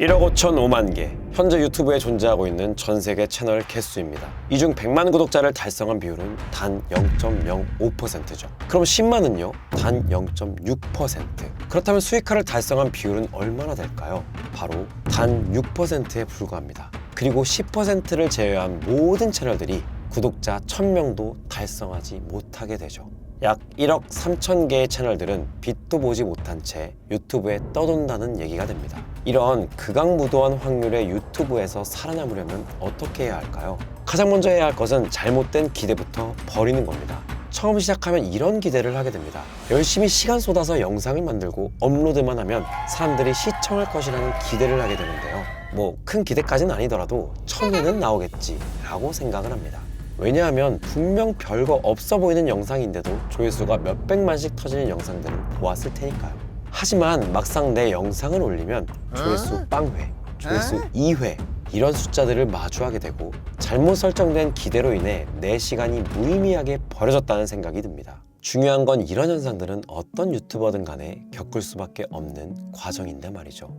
1억 5천5만 개, 현재 유튜브에 존재하고 있는 전 세계 채널 개수입니다. 이 중 100만 구독자를 달성한 비율은 단 0.05%죠. 그럼 10만은요? 단 0.6%. 그렇다면 수익화를 달성한 비율은 얼마나 될까요? 바로 단 6%에 불과합니다. 그리고 10%를 제외한 모든 채널들이 구독자 1000명도 달성하지 못하게 되죠. 약 1억 3천 개의 채널들은 빛도 보지 못한 채 유튜브에 떠돈다는 얘기가 됩니다. 이런 극악무도한 확률의 유튜브에서 살아남으려면 어떻게 해야 할까요? 가장 먼저 해야 할 것은 잘못된 기대부터 버리는 겁니다. 처음 시작하면 이런 기대를 하게 됩니다. 열심히 시간 쏟아서 영상을 만들고 업로드만 하면 사람들이 시청할 것이라는 기대를 하게 되는데요. 뭐 큰 기대까지는 아니더라도 1000회는 나오겠지 라고 생각을 합니다. 왜냐하면 분명 별거 없어 보이는 영상인데도 조회수가 몇백만씩 터지는 영상들을 보았을 테니까요. 하지만 막상 내 영상을 올리면 조회수 0회, 조회수 2회 이런 숫자들을 마주하게 되고 잘못 설정된 기대로 인해 내 시간이 무의미하게 버려졌다는 생각이 듭니다. 중요한 건 이런 현상들은 어떤 유튜버든 간에 겪을 수밖에 없는 과정인데 말이죠.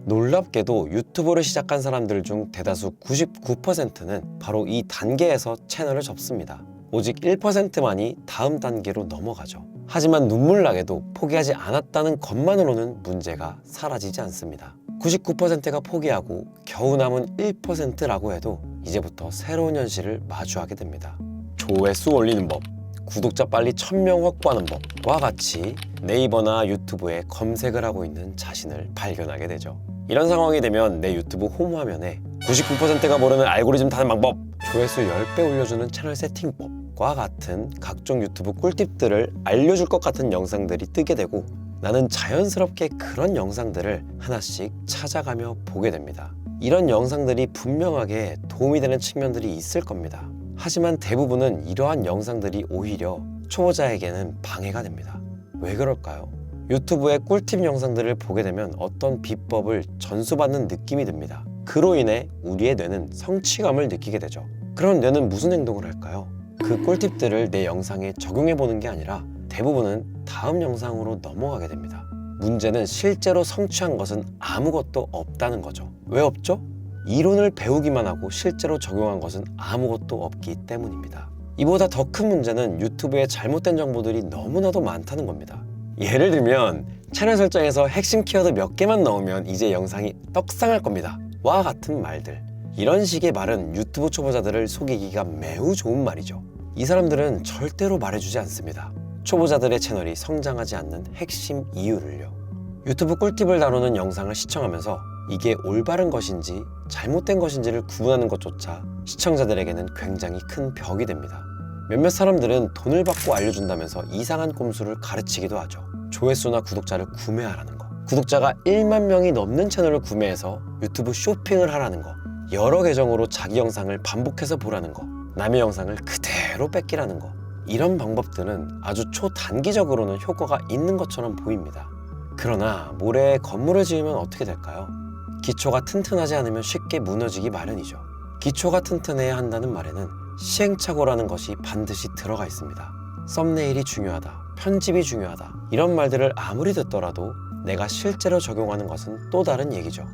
놀랍게도 유튜브를 시작한 사람들 중 대다수 99%는 바로 이 단계에서 채널을 접습니다. 오직 1%만이 다음 단계로 넘어가죠. 하지만 눈물나게도 포기하지 않았다는 것만으로는 문제가 사라지지 않습니다. 99%가 포기하고 겨우 남은 1%라고 해도 이제부터 새로운 현실을 마주하게 됩니다. 조회수 올리는 법, 구독자 빨리 1000명 확보하는 법과 같이 네이버나 유튜브에 검색을 하고 있는 자신을 발견하게 되죠. 이런 상황이 되면 내 유튜브 홈 화면에 99%가 모르는 알고리즘 타는 방법, 조회수 10배 올려주는 채널 세팅법과 같은 각종 유튜브 꿀팁들을 알려줄 것 같은 영상들이 뜨게 되고 나는 자연스럽게 그런 영상들을 하나씩 찾아가며 보게 됩니다. 이런 영상들이 분명하게 도움이 되는 측면들이 있을 겁니다. 하지만 대부분은 이러한 영상들이 오히려 초보자에게는 방해가 됩니다. 왜 그럴까요? 유튜브의 꿀팁 영상들을 보게 되면 어떤 비법을 전수받는 느낌이 듭니다. 그로 인해 우리의 뇌는 성취감을 느끼게 되죠. 그럼 뇌는 무슨 행동을 할까요? 그 꿀팁들을 내 영상에 적용해보는 게 아니라 대부분은 다음 영상으로 넘어가게 됩니다. 문제는 실제로 성취한 것은 아무것도 없다는 거죠. 왜 없죠? 이론을 배우기만 하고 실제로 적용한 것은 아무것도 없기 때문입니다. 이보다 더 큰 문제는 유튜브에 잘못된 정보들이 너무나도 많다는 겁니다. 예를 들면 채널 설정에서 핵심 키워드 몇 개만 넣으면 이제 영상이 떡상할 겁니다 와 같은 말들. 이런 식의 말은 유튜브 초보자들을 속이기가 매우 좋은 말이죠. 이 사람들은 절대로 말해주지 않습니다. 초보자들의 채널이 성장하지 않는 핵심 이유를요. 유튜브 꿀팁을 다루는 영상을 시청하면서 이게 올바른 것인지 잘못된 것인지를 구분하는 것조차 시청자들에게는 굉장히 큰 벽이 됩니다. 몇몇 사람들은 돈을 받고 알려준다면서 이상한 꼼수를 가르치기도 하죠. 조회수나 구독자를 구매하라는 거, 구독자가 1만 명이 넘는 채널을 구매해서 유튜브 쇼핑을 하라는 거, 여러 계정으로 자기 영상을 반복해서 보라는 거, 남의 영상을 그대로 뺏기라는 거. 이런 방법들은 아주 초단기적으로는 효과가 있는 것처럼 보입니다. 그러나 모래에 건물을 지으면 어떻게 될까요? 기초가 튼튼하지 않으면 쉽게 무너지기 마련이죠. 기초가 튼튼해야 한다는 말에는 시행착오라는 것이 반드시 들어가 있습니다. 썸네일이 중요하다, 편집이 중요하다 이런 말들을 아무리 듣더라도 내가 실제로 적용하는 것은 또 다른 얘기죠.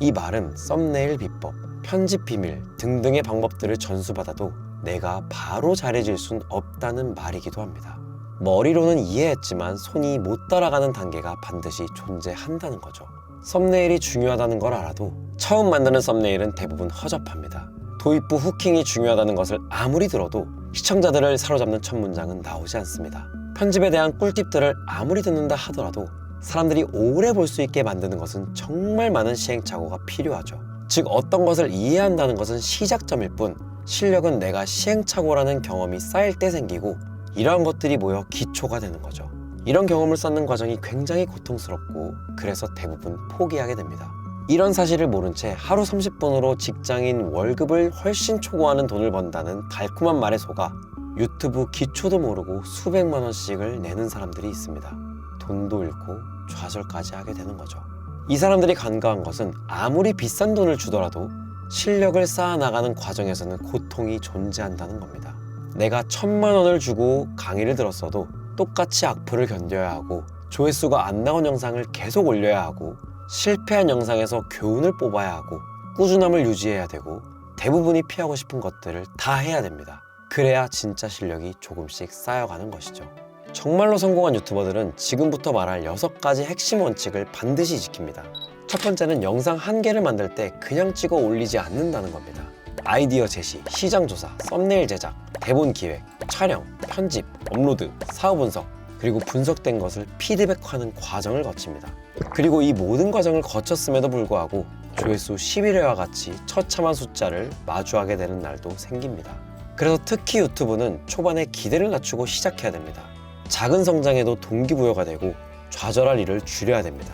이 말은 썸네일 비법, 편집 비밀 등등의 방법들을 전수받아도 내가 바로 잘해질 순 없다는 말이기도 합니다. 머리로는 이해했지만 손이 못 따라가는 단계가 반드시 존재한다는 거죠. 썸네일이 중요하다는 걸 알아도 처음 만드는 썸네일은 대부분 허접합니다. 도입부 후킹이 중요하다는 것을 아무리 들어도 시청자들을 사로잡는 첫 문장은 나오지 않습니다. 편집에 대한 꿀팁들을 아무리 듣는다 하더라도 사람들이 오래 볼 수 있게 만드는 것은 정말 많은 시행착오가 필요하죠. 즉 어떤 것을 이해한다는 것은 시작점일 뿐 실력은 내가 시행착오라는 경험이 쌓일 때 생기고 이러한 것들이 모여 기초가 되는 거죠. 이런 경험을 쌓는 과정이 굉장히 고통스럽고 그래서 대부분 포기하게 됩니다. 이런 사실을 모른 채 하루 30분으로 직장인 월급을 훨씬 초과하는 돈을 번다는 달콤한 말에 속아 유튜브 기초도 모르고 수백만 원씩을 내는 사람들이 있습니다. 돈도 잃고 좌절까지 하게 되는 거죠. 이 사람들이 간과한 것은 아무리 비싼 돈을 주더라도 실력을 쌓아나가는 과정에서는 고통이 존재한다는 겁니다. 내가 1000만 원을 주고 강의를 들었어도 똑같이 악플을 견뎌야 하고 조회수가 안 나온 영상을 계속 올려야 하고 실패한 영상에서 교훈을 뽑아야 하고 꾸준함을 유지해야 되고 대부분이 피하고 싶은 것들을 다 해야 됩니다. 그래야 진짜 실력이 조금씩 쌓여가는 것이죠. 정말로 성공한 유튜버들은 지금부터 말할 6가지 핵심 원칙을 반드시 지킵니다. 첫 번째는 영상 한 개를 만들 때 그냥 찍어 올리지 않는다는 겁니다. 아이디어 제시, 시장 조사, 썸네일 제작, 대본 기획, 촬영, 편집, 업로드, 사후 분석, 그리고 분석된 것을 피드백하는 과정을 거칩니다. 그리고 이 모든 과정을 거쳤음에도 불구하고 조회수 11회와 같이 처참한 숫자를 마주하게 되는 날도 생깁니다. 그래서 특히 유튜브는 초반에 기대를 낮추고 시작해야 됩니다. 작은 성장에도 동기부여가 되고 좌절할 일을 줄여야 됩니다.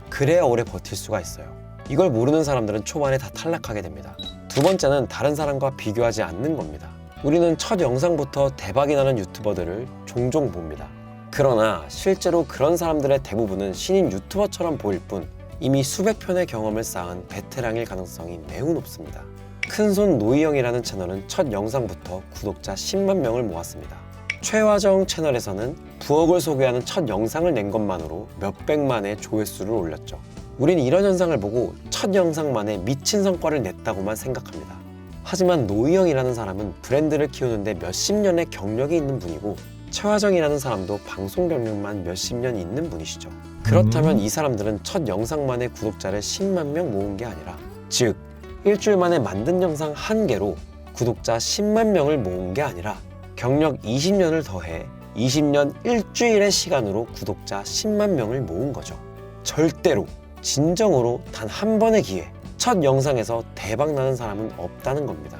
그래야 오래 버틸 수가 있어요. 이걸 모르는 사람들은 초반에 다 탈락하게 됩니다. 두 번째는 다른 사람과 비교하지 않는 겁니다. 우리는 첫 영상부터 대박이 나는 유튜버들을 종종 봅니다. 그러나 실제로 그런 사람들의 대부분은 신인 유튜버처럼 보일 뿐 이미 수백 편의 경험을 쌓은 베테랑일 가능성이 매우 높습니다. 큰손 노이영이라는 채널은 첫 영상부터 구독자 10만 명을 모았습니다. 최화정 채널에서는 부엌을 소개하는 첫 영상을 낸 것만으로 몇백만의 조회수를 올렸죠. 우린 이런 현상을 보고 첫 영상만에 미친 성과를 냈다고만 생각합니다. 하지만 노이영이라는 사람은 브랜드를 키우는데 몇십 년의 경력이 있는 분이고 최화정이라는 사람도 방송 경력만 몇십 년 있는 분이시죠. 그렇다면 이 사람들은 첫 영상만에 구독자를 10만 명 모은 게 아니라 즉 일주일 만에 만든 영상 한 개로 구독자 10만 명을 모은 게 아니라 경력 20년을 더해 20년 일주일의 시간으로 구독자 10만 명을 모은 거죠. 절대로 진정으로 단 한 번의 기회 첫 영상에서 대박나는 사람은 없다는 겁니다.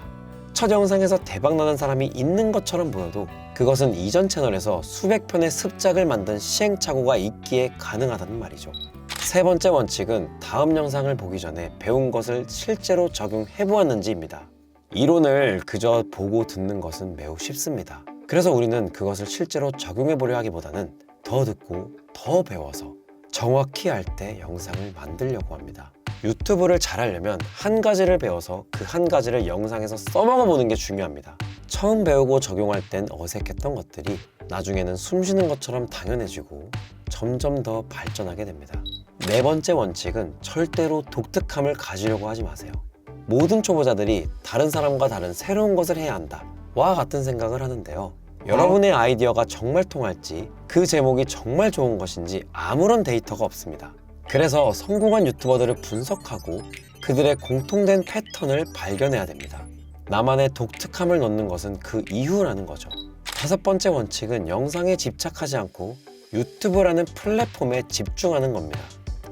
첫 영상에서 대박나는 사람이 있는 것처럼 보여도 그것은 이전 채널에서 수백 편의 습작을 만든 시행착오가 있기에 가능하다는 말이죠. 세 번째 원칙은 다음 영상을 보기 전에 배운 것을 실제로 적용해 보았는지입니다. 이론을 그저 보고 듣는 것은 매우 쉽습니다. 그래서 우리는 그것을 실제로 적용해 보려 하기보다는 더 듣고 더 배워서 정확히 할 때 영상을 만들려고 합니다. 유튜브를 잘하려면 한 가지를 배워서 그 한 가지를 영상에서 써먹어 보는 게 중요합니다. 처음 배우고 적용할 땐 어색했던 것들이 나중에는 숨 쉬는 것처럼 당연해지고 점점 더 발전하게 됩니다. 네 번째 원칙은 절대로 독특함을 가지려고 하지 마세요. 모든 초보자들이 다른 사람과 다른 새로운 것을 해야 한다 와 같은 생각을 하는데요. 여러분의 아이디어가 정말 통할지 그 제목이 정말 좋은 것인지 아무런 데이터가 없습니다. 그래서 성공한 유튜버들을 분석하고 그들의 공통된 패턴을 발견해야 됩니다. 나만의 독특함을 넣는 것은 그 이유라는 거죠. 다섯 번째 원칙은 영상에 집착하지 않고 유튜브라는 플랫폼에 집중하는 겁니다.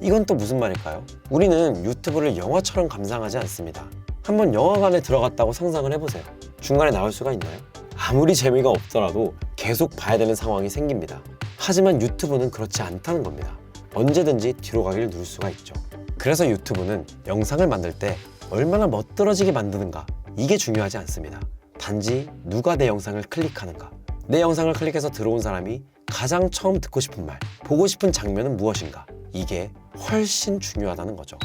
이건 또 무슨 말일까요? 우리는 유튜브를 영화처럼 감상하지 않습니다. 한번 영화관에 들어갔다고 상상을 해보세요. 중간에 나올 수가 있나요? 아무리 재미가 없더라도 계속 봐야 되는 상황이 생깁니다. 하지만 유튜브는 그렇지 않다는 겁니다. 언제든지 뒤로 가기를 누를 수가 있죠. 그래서 유튜브는 영상을 만들 때 얼마나 멋들어지게 만드는가 이게 중요하지 않습니다. 단지 누가 내 영상을 클릭하는가, 내 영상을 클릭해서 들어온 사람이 가장 처음 듣고 싶은 말, 보고 싶은 장면은 무엇인가, 이게 훨씬 중요하다는 거죠.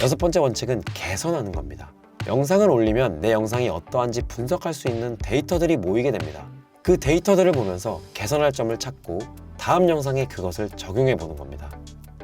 여섯 번째 원칙은 개선하는 겁니다. 영상을 올리면 내 영상이 어떠한지 분석할 수 있는 데이터들이 모이게 됩니다. 그 데이터들을 보면서 개선할 점을 찾고 다음 영상에 그것을 적용해 보는 겁니다.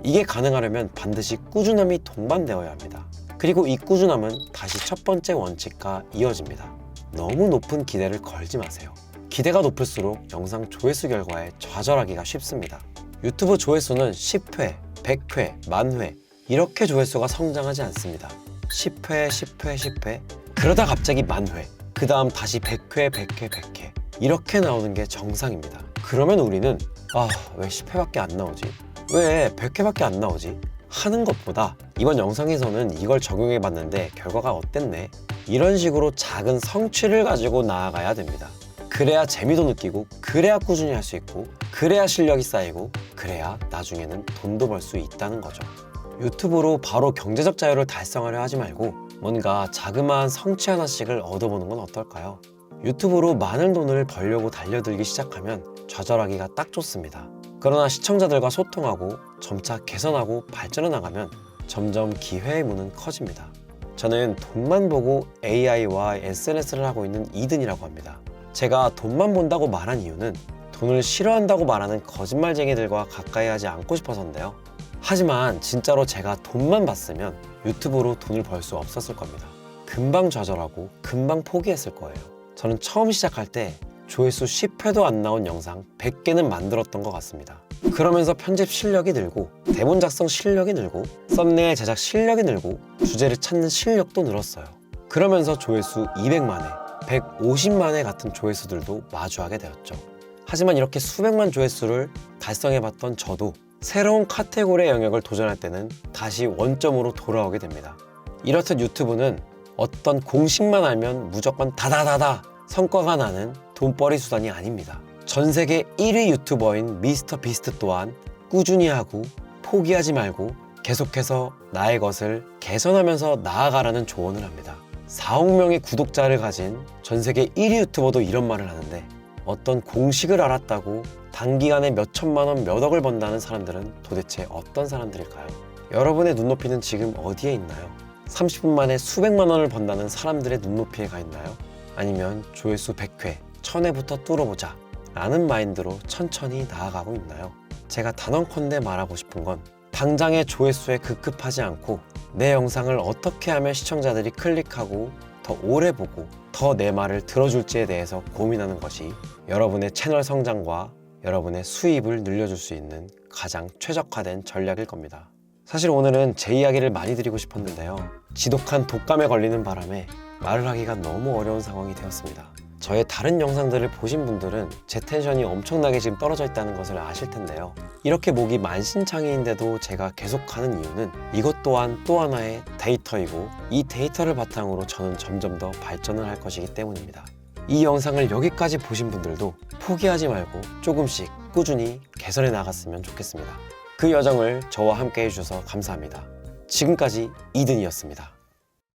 이게 가능하려면 반드시 꾸준함이 동반되어야 합니다. 그리고 이 꾸준함은 다시 첫 번째 원칙과 이어집니다. 너무 높은 기대를 걸지 마세요. 기대가 높을수록 영상 조회수 결과에 좌절하기가 쉽습니다. 유튜브 조회수는 10회, 100회, 만회 이렇게 조회수가 성장하지 않습니다. 10회, 10회, 10회 그러다 갑자기 만회, 그 다음 다시 100회, 100회, 100회 이렇게 나오는 게 정상입니다. 그러면 우리는 왜 10회밖에 안 나오지? 왜 100회밖에 안 나오지? 하는 것보다 이번 영상에서는 이걸 적용해 봤는데 결과가 어땠네? 이런 식으로 작은 성취를 가지고 나아가야 됩니다. 그래야 재미도 느끼고 그래야 꾸준히 할 수 있고 그래야 실력이 쌓이고 그래야 나중에는 돈도 벌 수 있다는 거죠. 유튜브로 바로 경제적 자유를 달성하려 하지 말고 뭔가 자그마한 성취 하나씩을 얻어보는 건 어떨까요? 유튜브로 많은 돈을 벌려고 달려들기 시작하면 좌절하기가 딱 좋습니다. 그러나 시청자들과 소통하고 점차 개선하고 발전해 나가면 점점 기회의 문은 커집니다. 저는 돈만 보고 AI와 SNS를 하고 있는 이든이라고 합니다. 제가 돈만 본다고 말한 이유는 돈을 싫어한다고 말하는 거짓말쟁이들과 가까이 하지 않고 싶어서인데요. 하지만 진짜로 제가 돈만 봤으면 유튜브로 돈을 벌 수 없었을 겁니다. 금방 좌절하고 금방 포기했을 거예요. 저는 처음 시작할 때 조회수 10회도 안 나온 영상 100개는 만들었던 것 같습니다. 그러면서 편집 실력이 늘고 대본 작성 실력이 늘고 썸네일 제작 실력이 늘고 주제를 찾는 실력도 늘었어요. 그러면서 조회수 200만 회, 150만 회 같은 조회수들도 마주하게 되었죠. 하지만 이렇게 수백만 조회수를 달성해봤던 저도 새로운 카테고리의 영역을 도전할 때는 다시 원점으로 돌아오게 됩니다. 이렇듯 유튜브는 어떤 공식만 알면 무조건 다다다다 성과가 나는 돈벌이 수단이 아닙니다. 전 세계 1위 유튜버인 미스터 비스트 또한 꾸준히 하고 포기하지 말고 계속해서 나의 것을 개선하면서 나아가라는 조언을 합니다. 4억 명의 구독자를 가진 전 세계 1위 유튜버도 이런 말을 하는데 어떤 공식을 알았다고 단기간에 몇 천만 원, 몇 억을 번다는 사람들은 도대체 어떤 사람들일까요? 여러분의 눈높이는 지금 어디에 있나요? 30분 만에 수백만 원을 번다는 사람들의 눈높이에 가 있나요? 아니면 조회수 100회, 1000회부터 뚫어보자 라는 마인드로 천천히 나아가고 있나요? 제가 단언컨대 말하고 싶은 건 당장의 조회수에 급급하지 않고 내 영상을 어떻게 하면 시청자들이 클릭하고 더 오래 보고 더 내 말을 들어줄지에 대해서 고민하는 것이 여러분의 채널 성장과 여러분의 수입을 늘려줄 수 있는 가장 최적화된 전략일 겁니다. 사실 오늘은 제 이야기를 많이 드리고 싶었는데요. 지독한 독감에 걸리는 바람에 말을 하기가 너무 어려운 상황이 되었습니다. 저의 다른 영상들을 보신 분들은 제 텐션이 엄청나게 지금 떨어져 있다는 것을 아실 텐데요. 이렇게 목이 만신창이인데도 제가 계속하는 이유는 이것 또한 또 하나의 데이터이고 이 데이터를 바탕으로 저는 점점 더 발전을 할 것이기 때문입니다. 이 영상을 여기까지 보신 분들도 포기하지 말고 조금씩 꾸준히 개선해 나갔으면 좋겠습니다. 그 여정을 저와 함께 해주셔서 감사합니다. 지금까지 이든이었습니다.